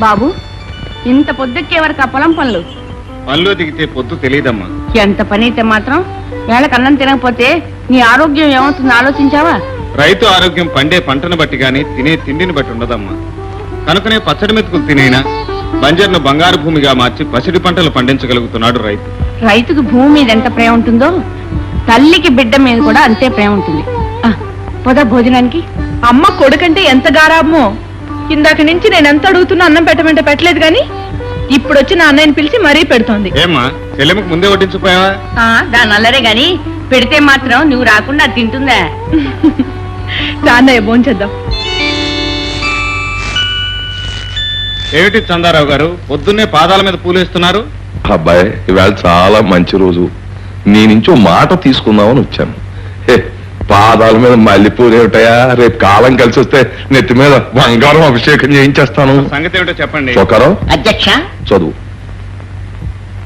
బాబు, ఇంత పొద్దుక్కే వరకు ఆ పొలం పనులు పనిలో దిగితే పొద్దు తెలియదమ్మా. ఎంత పని అయితే మాత్రం వేళకు అన్నం తినకపోతే నీ ఆరోగ్యం ఏమవుతుందో ఆలోచించావా? రైతు ఆరోగ్యం పండే పంటను బట్టి గాని తినే తిండిని బట్టి ఉండదమ్మా. కనుకనే పచ్చడి మెతుకులు తినైనా బంజర్ను బంగారు భూమిగా మార్చి పసిడి పంటలు పండించగలుగుతున్నాడు రైతు. రైతుకు భూమి మీద ఎంత ప్రేమ ఉంటుందో తల్లికి బిడ్డ మీద కూడా అంతే ప్రేమ ఉంటుంది. పొద భోజనానికి. అమ్మ కొడుకంటే ఎంత గారాబమో. ఇందాక నుంచి నేను ఎంత అడుగుతున్నా అన్నం పెట్టమంటే పెట్టలేదు గాని ఇప్పుడు వచ్చి నా అన్నయ్యని పిలిచి మరీ పెడుతోంది. ఏమ్మా చెల్లెమ్మకు ముందే వడ్డించిపోయావా? దాని అల్లరే గాని పెడితే మాత్రం నువ్వు రాకుండా అది తింటుందా? అన్నయ్య భోంచేద్దాం. ఏమిటి చందారావు గారు పొద్దున్నే పాదాల మీద పూలేస్తున్నారు? అబ్బాయి, ఇవాళ చాలా మంచి రోజు. నీ నుంచి మాట తీసుకుందామని వచ్చాను. పాదాల మీద మల్లెపూలు ఏమిటయా? రేపు కాలం కలిసి వస్తే నెత్తి మీద బంగారం అభిషేకం చేయించేస్తాను. సంగతి ఏమిటో చెప్పండి. ఒకరు అధ్యక్ష, చదువు.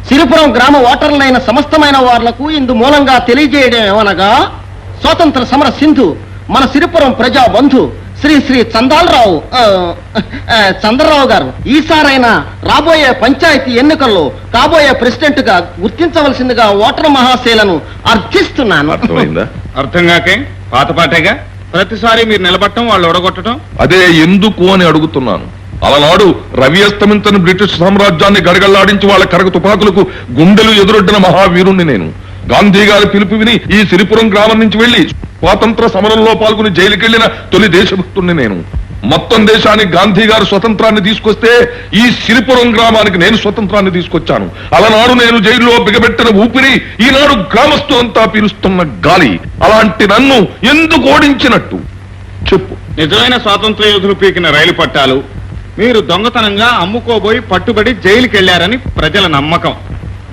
సిరిపురం గ్రామ ఓటర్లైన సమస్తమైన వార్లకు ఇందు మూలంగా తెలియజేయడం ఏమనగా, స్వాతంత్ర సమర సింధు మన సిరిపురం ప్రజా బంధు శ్రీ శ్రీ చంద్రరావు గారు ఈసారైనా రాబోయే పంచాయతీ ఎన్నికల్లో కాబోయే ప్రెసిడెంట్ గా గుర్తించవలసిందిగా ఓటర్ మహాశైలను అర్థిస్తున్నాను. అర్థమైందా? అర్థం కాకే పాతపాటేగా ప్రతిసారి మీరు నిలబట్టడం వాళ్ళు ఒడగొట్టడం. అదే ఎందుకు అని అడుగుతున్నాను. అలనాడు రవి అస్తమించని బ్రిటిష్ సామ్రాజ్యాన్ని గడగళ్లాడించి వాళ్ళ కరగ తుపాకులకు గుండెలు ఎదురొడ్డిన మహావీరుణ్ణి నేను. గాంధీ గారి పిలుపు విని ఈ సిరిపురం గ్రామం నుంచి వెళ్లి స్వాతంత్ర సమరంలో పాల్గొని జైలుకెళ్లిన తొలి దేశభక్తుణ్ణి నేను. మొత్తం దేశానికి గాంధీ గారు స్వతంత్రాన్ని తీసుకొస్తే ఈ సిరిపురం గ్రామానికి నేను స్వతంత్రాన్ని తీసుకొచ్చాను. అలనాడు నేను జైల్లో బిగబెట్టిన ఊపిరి ఈనాడు గ్రామస్తులంతా పీలుస్తున్న గాలి. అలాంటి నన్ను ఎందుకు ఓడించినట్టు చెప్పు. నిజమైన స్వాతంత్ర యోధులు పీకిన రైలు పట్టాలు మీరు దొంగతనంగా అమ్ముకోబోయి పట్టుబడి జైలుకి వెళ్లారని ప్రజల నమ్మకం.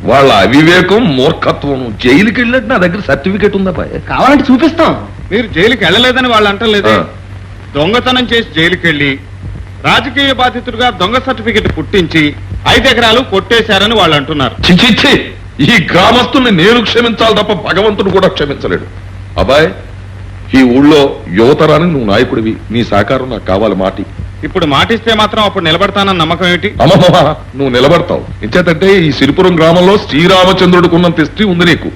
వాళ్ళ అవివేకం, మూర్ఖత్వం. జైలుకి వెళ్ళినట్టు నా దగ్గర సర్టిఫికేట్ ఉందా? కావాలంటే చూపిస్తాం. మీరు జైలుకి వెళ్ళలేదని వాళ్ళు అంటలేదే. దొంగతనం చేసి జైలుకి వెళ్లి రాజకీయ బాధితుడిగా దొంగ సర్టిఫికెట్ పుట్టించి 5 ఎకరాలు కొట్టేశారని వాళ్ళు అంటున్నారు. చిచిచ్చి, ఈ గ్రామస్తుల్ని నేను క్షమించాలి తప్ప భగవంతుడు కూడా క్షమించలేడు. అబ్బాయ్, ఈ ఊళ్ళో యువతరానికి నువ్వు నాయకుడివి. నీ సహకారం నాకు కావాలి. మాటి ఇప్పుడు మాటిస్తే మాత్రం అప్పుడు నిలబడతానన్న నమ్మకం ఏమిటి? అమ్మమ్మ, నువ్వు నిలబడతావు. ఇంచేతంటే ఈ సిరిపురం గ్రామంలో శ్రీరామచంద్రుడికున్నంత హిస్టరీ ఉంది నీకు.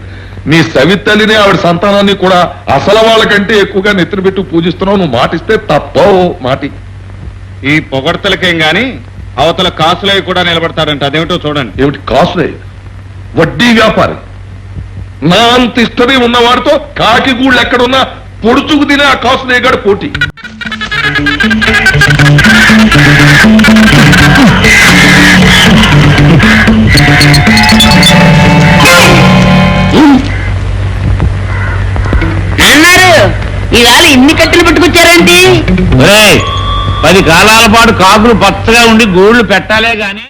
నీ సవితల్లిని ఆవిడ సంతానాన్ని కూడా అసలు వాళ్ళకంటే ఎక్కువగా నెత్తిన పెట్టి పూజిస్తున్నావు. నువ్వు మాటిస్తే తప్పవు. మాటి. ఈ పొగడ్తలకేం గాని అవతల కాసులవి కూడా నిలబడతారంట. అదేమిటో చూడండి. ఏమిటి కాసులే? వడ్డీ వ్యాపారి. నా అంత హిస్టరీ ఉన్నవాడితో కాకి గూళ్ళు ఎక్కడున్నా పొడుచుకు తినే ఆ కాసులేగాడు పోటీ. ఇవాళ ఇన్ని కట్టెలు పట్టుకొచ్చారేంటి? 10 కాలాల పాటు కాకులు పచ్చగా ఉండి గూళ్ళు పెట్టాలే గాని